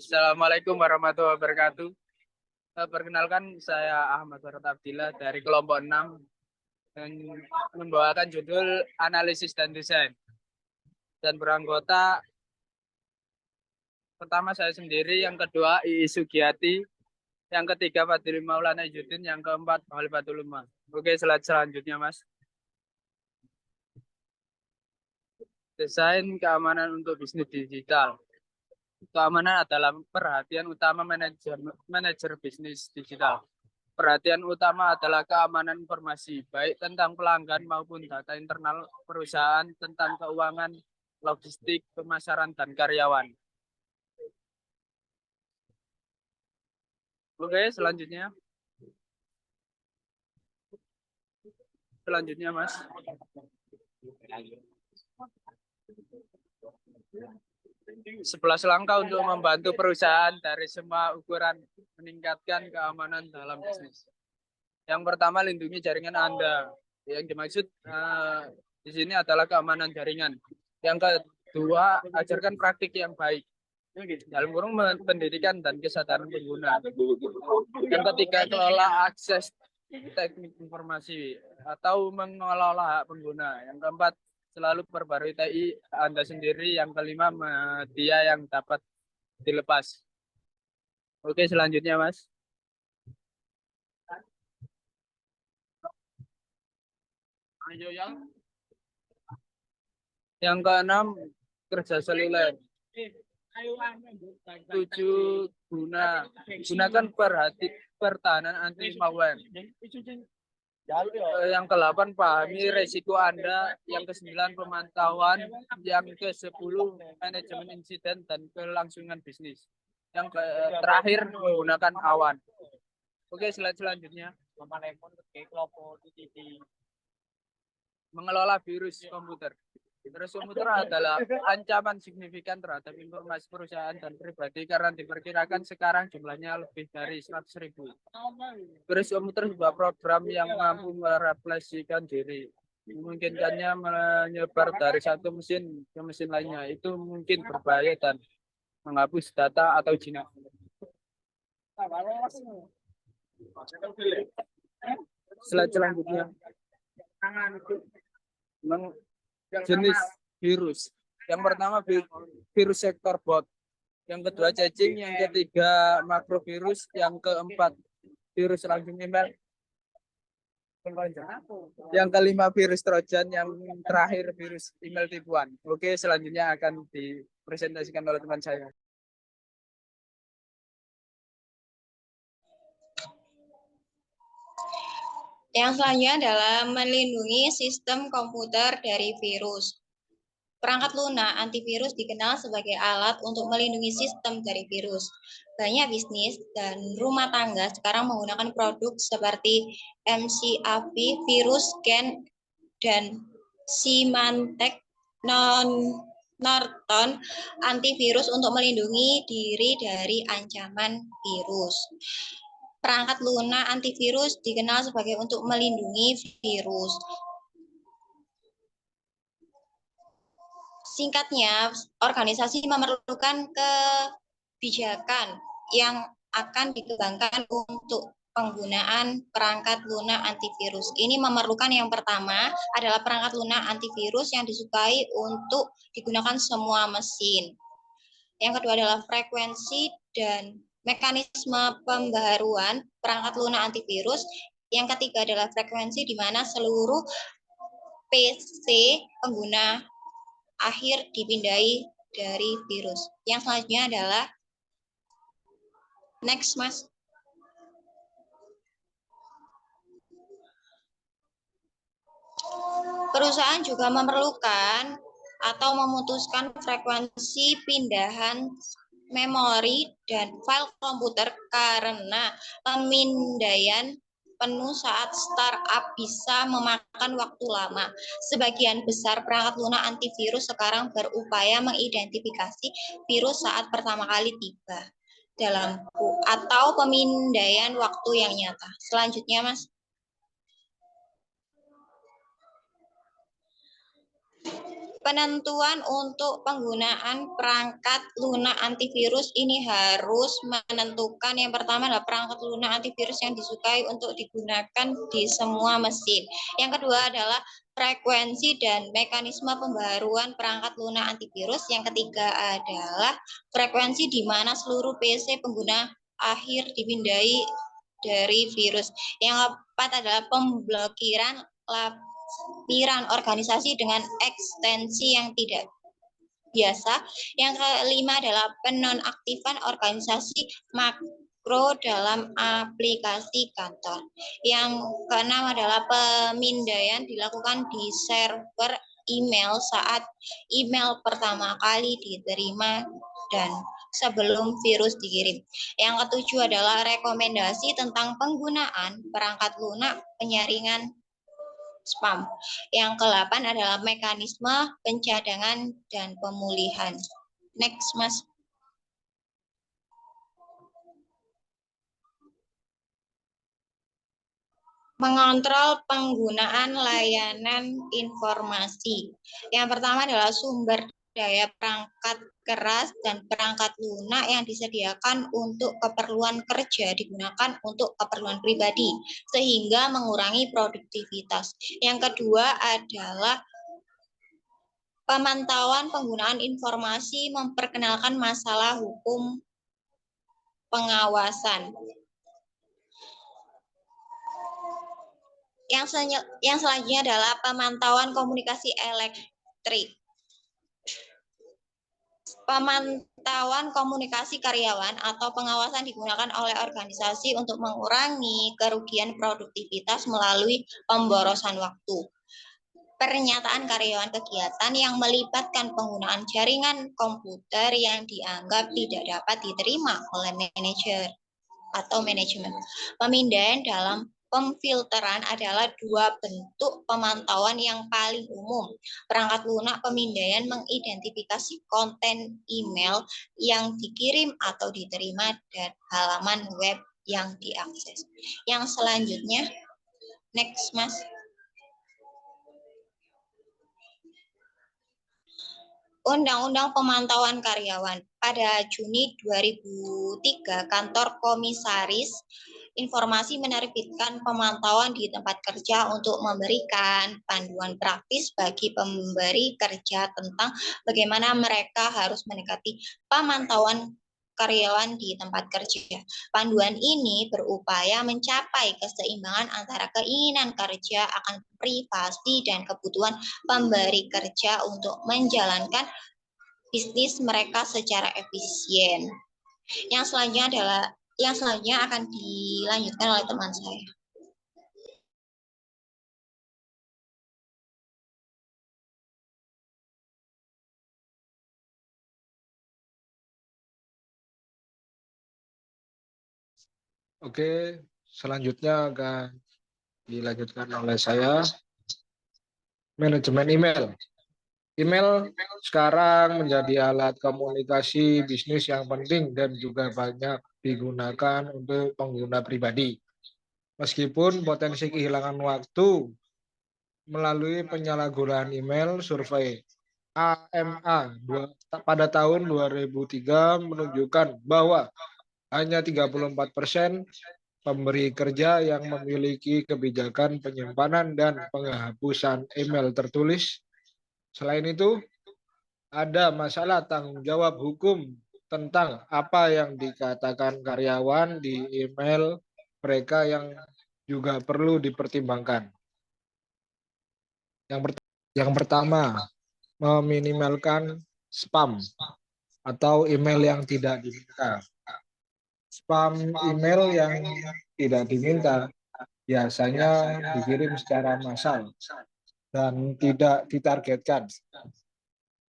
Assalamualaikum warahmatullahi wabarakatuh. Perkenalkan, saya Ahmad Farad Abdillah dari kelompok 6 dan membawakan judul analisis dan desain. Dan beranggota pertama saya sendiri, yang kedua Iis Sugiyati, yang ketiga Fadil Maulana Yudin, yang keempat Khalifatul Umar. Oke, selanjutnya Mas. Desain keamanan untuk bisnis digital. Keamanan adalah perhatian utama manajer bisnis digital. Perhatian utama adalah keamanan informasi, baik tentang pelanggan maupun data internal perusahaan, tentang keuangan, logistik, pemasaran, dan karyawan. Oke, selanjutnya. Selanjutnya, Mas. 11 langkah untuk membantu perusahaan dari semua ukuran meningkatkan keamanan dalam bisnis. Yang pertama, lindungi jaringan Anda. Yang dimaksud di sini adalah keamanan jaringan. Yang kedua, ajarkan praktik yang baik dalam kurung pendidikan dan kesadaran pengguna. Yang ketiga, kelola akses teknik informasi atau mengelola hak pengguna. Yang keempat, selalu perbarui TI Anda sendiri. Yang kelima, media yang dapat dilepas. Oke, selanjutnya Mas. Yang keenam, kerja seluler. 7, gunakan pertahanan anti malware. Yang ke-8, pahami resiko Anda. Yang ke-9, pemantauan. Yang ke-10, manajemen insiden dan kelangsungan bisnis. Yang terakhir, menggunakan awan. Oke, selanjutnya. Mengelola virus komputer. Virus komputer adalah ancaman signifikan terhadap informasi perusahaan dan pribadi karena diperkirakan sekarang jumlahnya lebih dari 100.000. Virus komputer sebuah program yang mampu mereplikasikan diri, memungkinkannya menyebar dari satu mesin ke mesin lainnya. Itu mungkin berbahaya dan menghapus data atau jinak. Selanjutnya, jenis virus. Yang pertama, virus sektor bot. Yang kedua, cacing. Yang ketiga, makrovirus. Yang keempat, virus langsung email. Yang kelima, virus trojan. Yang terakhir, virus email tipuan. Oke, selanjutnya akan dipresentasikan oleh teman saya. Yang selanjutnya adalah melindungi sistem komputer dari virus. Perangkat lunak antivirus dikenal sebagai alat untuk melindungi sistem dari virus. Banyak bisnis dan rumah tangga sekarang menggunakan produk seperti MCAV, Virus Scan, dan Symantec Norton antivirus untuk melindungi diri dari ancaman virus. Perangkat lunak antivirus dikenal sebagai untuk melindungi virus. Singkatnya, organisasi memerlukan kebijakan yang akan dikembangkan untuk penggunaan perangkat lunak antivirus. Ini memerlukan yang pertama adalah perangkat lunak antivirus yang disukai untuk digunakan semua mesin. Yang kedua adalah frekuensi dan mekanisme pembaharuan perangkat lunak antivirus. Yang ketiga adalah frekuensi di mana seluruh PC pengguna akhir dipindai dari virus. Yang selanjutnya adalah next, Mas. Perusahaan juga memerlukan atau memutuskan frekuensi pindahan memori dan file komputer karena pemindaian penuh saat startup bisa memakan waktu lama. Sebagian besar perangkat lunak antivirus sekarang berupaya mengidentifikasi virus saat pertama kali tiba dalam atau pemindaian waktu yang nyata. Selanjutnya, Mas. penentuan untuk penggunaan perangkat lunak antivirus ini harus menentukan yang pertama adalah perangkat lunak antivirus yang disukai untuk digunakan di semua mesin. Yang kedua adalah frekuensi dan mekanisme pembaruan perangkat lunak antivirus. Yang ketiga adalah frekuensi di mana seluruh PC pengguna akhir dipindai dari virus. Yang keempat adalah pemblokiran lampiran organisasi dengan ekstensi yang tidak biasa. Yang kelima adalah penonaktifan organisasi makro dalam aplikasi kantor. Yang keenam adalah pemindaian dilakukan di server email saat email pertama kali diterima dan sebelum virus dikirim. Yang ketujuh adalah rekomendasi tentang penggunaan perangkat lunak penyaringan spam. Yang ke-8 adalah mekanisme pencadangan dan pemulihan. Next, Mas. Mengontrol penggunaan layanan informasi. Yang pertama adalah sumber daya perangkat keras dan perangkat lunak yang disediakan untuk keperluan kerja digunakan untuk keperluan pribadi, sehingga mengurangi produktivitas. Yang kedua adalah pemantauan penggunaan informasi memperkenalkan masalah hukum pengawasan. Yang selanjutnya adalah pemantauan komunikasi elektrik. Pemantauan komunikasi karyawan atau pengawasan digunakan oleh organisasi untuk mengurangi kerugian produktivitas melalui pemborosan waktu. Pernyataan karyawan kegiatan yang melibatkan penggunaan jaringan komputer yang dianggap tidak dapat diterima oleh manajer atau manajemen. Pemindaian dalam pemfilteran adalah dua bentuk pemantauan yang paling umum. Perangkat lunak pemindaian mengidentifikasi konten email yang dikirim atau diterima dan halaman web yang diakses. Yang selanjutnya, next, Mas. Undang-Undang Pemantauan Karyawan. Pada Juni 2003, Kantor Komisaris Informasi menerbitkan pemantauan di tempat kerja untuk memberikan panduan praktis bagi pemberi kerja tentang bagaimana mereka harus mendekati pemantauan karyawan di tempat kerja. Panduan ini berupaya mencapai keseimbangan antara keinginan kerja akan privasi dan kebutuhan pemberi kerja untuk menjalankan bisnis mereka secara efisien. Yang selanjutnya akan dilanjutkan oleh teman saya. Oke, selanjutnya akan dilanjutkan oleh saya. Manajemen email. Email sekarang menjadi alat komunikasi bisnis yang penting dan juga banyak digunakan untuk pengguna pribadi. Meskipun potensi kehilangan waktu melalui penyalahgunaan email, survei AMA pada tahun 2003 menunjukkan bahwa hanya 34% pemberi kerja yang memiliki kebijakan penyimpanan dan penghapusan email tertulis. Selain itu, ada masalah tanggung jawab hukum tentang apa yang dikatakan karyawan di email mereka yang juga perlu dipertimbangkan. Yang pertama, meminimalkan spam atau email yang tidak diminta. Spam email yang tidak diminta biasanya dikirim secara massal dan tidak ditargetkan.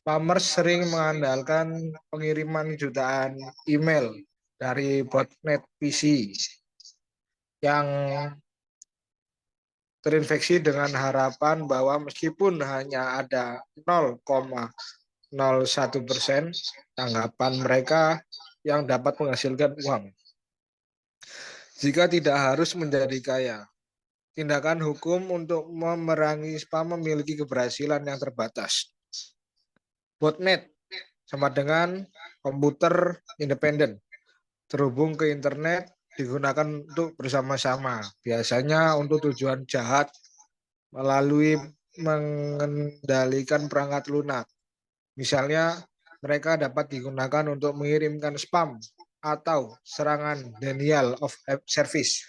Spammers sering mengandalkan pengiriman jutaan email dari botnet PC yang terinfeksi dengan harapan bahwa meskipun hanya ada 0,01% tanggapan mereka yang dapat menghasilkan uang. Jika tidak harus menjadi kaya, tindakan hukum untuk memerangi spam memiliki keberhasilan yang terbatas. Botnet sama dengan komputer independen terhubung ke internet digunakan untuk bersama-sama. Biasanya untuk tujuan jahat melalui mengendalikan perangkat lunak. Misalnya, mereka dapat digunakan untuk mengirimkan spam atau serangan denial of service.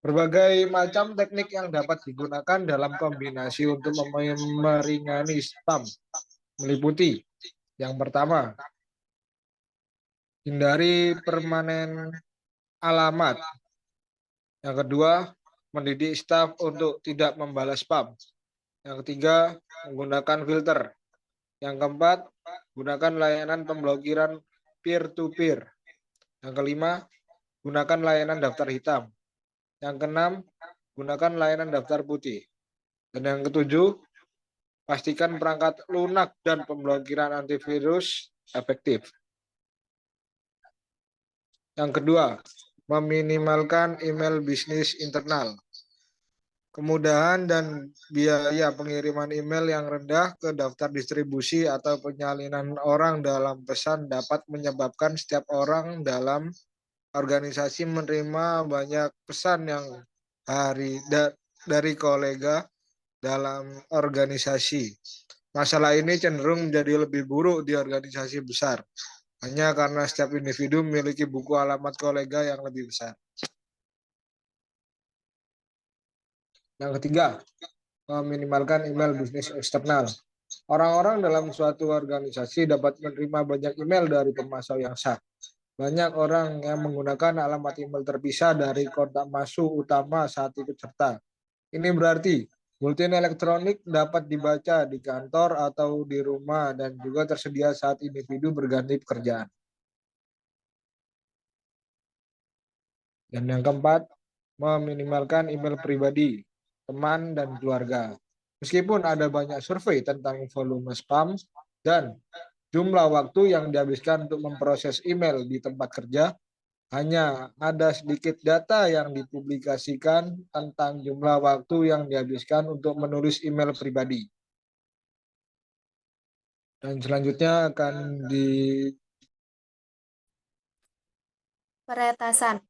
Berbagai macam teknik yang dapat digunakan dalam kombinasi untuk meringani spam meliputi yang pertama, hindari permanen alamat. Yang kedua, mendidik staf untuk tidak membalas spam. Yang ketiga, menggunakan filter. Yang keempat, gunakan layanan pemblokiran peer-to-peer. Yang kelima, gunakan layanan daftar hitam. Yang keenam, gunakan layanan daftar putih. Dan yang ketujuh, pastikan perangkat lunak dan pemblokiran antivirus efektif. Yang kedua, meminimalkan email bisnis internal. Kemudahan dan biaya pengiriman email yang rendah ke daftar distribusi atau penyalinan orang dalam pesan dapat menyebabkan setiap orang dalam organisasi menerima banyak pesan yang dari kolega dalam organisasi. Masalah ini cenderung menjadi lebih buruk di organisasi besar, hanya karena setiap individu memiliki buku alamat kolega yang lebih besar. Yang ketiga, meminimalkan email bisnis eksternal. Orang-orang dalam suatu organisasi dapat menerima banyak email dari pemasok yang sah. Banyak orang yang menggunakan alamat email terpisah dari kontak masuk utama saat ikut serta. Ini berarti bulletin elektronik dapat dibaca di kantor atau di rumah dan juga tersedia saat individu berganti pekerjaan. Dan yang keempat, meminimalkan email pribadi, teman, dan keluarga. Meskipun ada banyak survei tentang volume spam dan jumlah waktu yang dihabiskan untuk memproses email di tempat kerja, hanya ada sedikit data yang dipublikasikan tentang jumlah waktu yang dihabiskan untuk menulis email pribadi. Dan selanjutnya akan di Peretasan.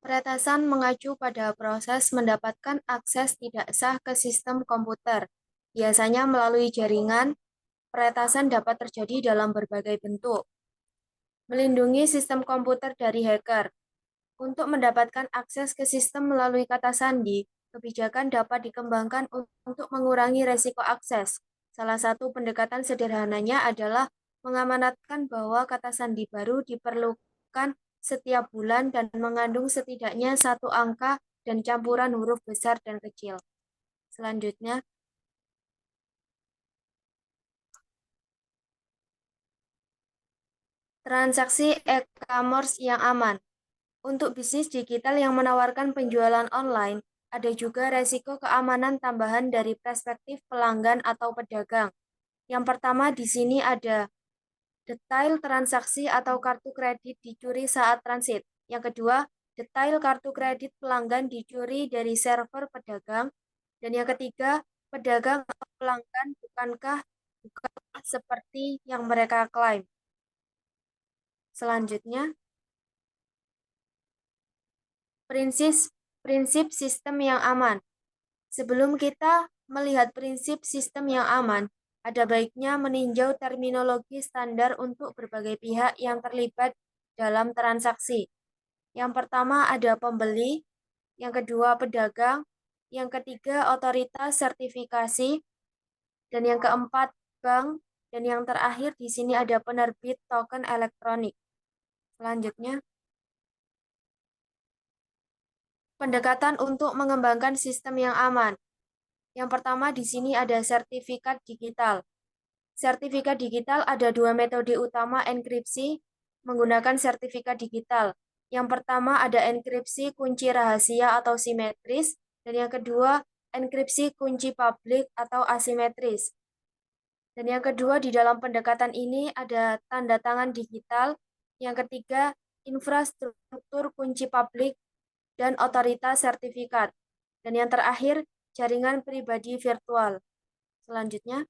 Peretasan mengacu pada proses mendapatkan akses tidak sah ke sistem komputer. Biasanya melalui jaringan, peretasan dapat terjadi dalam berbagai bentuk. Melindungi sistem komputer dari hacker. Untuk mendapatkan akses ke sistem melalui kata sandi, kebijakan dapat dikembangkan untuk mengurangi resiko akses. Salah satu pendekatan sederhananya adalah mengamanatkan bahwa kata sandi baru diperlukan setiap bulan dan mengandung setidaknya satu angka dan campuran huruf besar dan kecil. Selanjutnya, transaksi e-commerce yang aman. Untuk bisnis digital yang menawarkan penjualan online, ada juga resiko keamanan tambahan dari perspektif pelanggan atau pedagang. Yang pertama di sini ada detail transaksi atau kartu kredit dicuri saat transit. Yang kedua, detail kartu kredit pelanggan dicuri dari server pedagang. Dan yang ketiga, pedagang atau pelanggan bukan seperti yang mereka klaim. Selanjutnya, prinsip sistem yang aman. Sebelum kita melihat prinsip sistem yang aman, ada baiknya meninjau terminologi standar untuk berbagai pihak yang terlibat dalam transaksi. Yang pertama ada pembeli, yang kedua pedagang, yang ketiga otoritas sertifikasi, dan yang keempat bank, dan yang terakhir di sini ada penerbit token elektronik. Selanjutnya, pendekatan untuk mengembangkan sistem yang aman. Yang pertama di sini ada sertifikat digital. Sertifikat digital ada dua metode utama enkripsi menggunakan sertifikat digital. Yang pertama ada enkripsi kunci rahasia atau simetris, dan yang kedua enkripsi kunci publik atau asimetris. Dan yang kedua di dalam pendekatan ini ada tanda tangan digital. Yang ketiga infrastruktur kunci publik dan otoritas sertifikat. Dan yang terakhir jaringan pribadi virtual. Selanjutnya,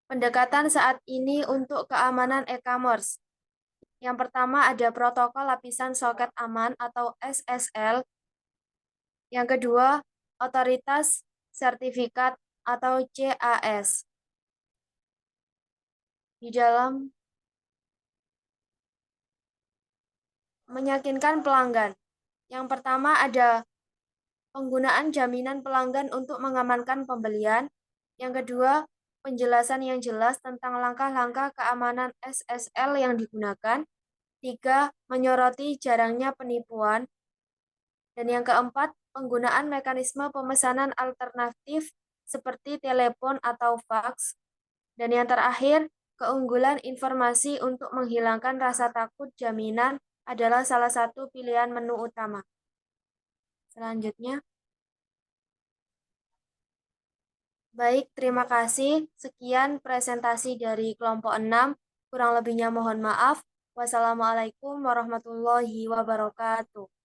pendekatan saat ini untuk keamanan e-commerce. Yang pertama ada protokol lapisan soket aman atau SSL. Yang kedua, otoritas sertifikat atau CAS. Di dalam meyakinkan pelanggan. Yang pertama ada penggunaan jaminan pelanggan untuk mengamankan pembelian. Yang kedua, penjelasan yang jelas tentang langkah-langkah keamanan SSL yang digunakan. 3. Menyoroti jarangnya penipuan. Dan yang keempat, penggunaan mekanisme pemesanan alternatif seperti telepon atau fax. Dan yang terakhir, keunggulan informasi untuk menghilangkan rasa takut jaminan adalah salah satu pilihan menu utama. Selanjutnya, baik, terima kasih. Sekian presentasi dari kelompok 6. Kurang lebihnya mohon maaf. Wassalamualaikum warahmatullahi wabarakatuh.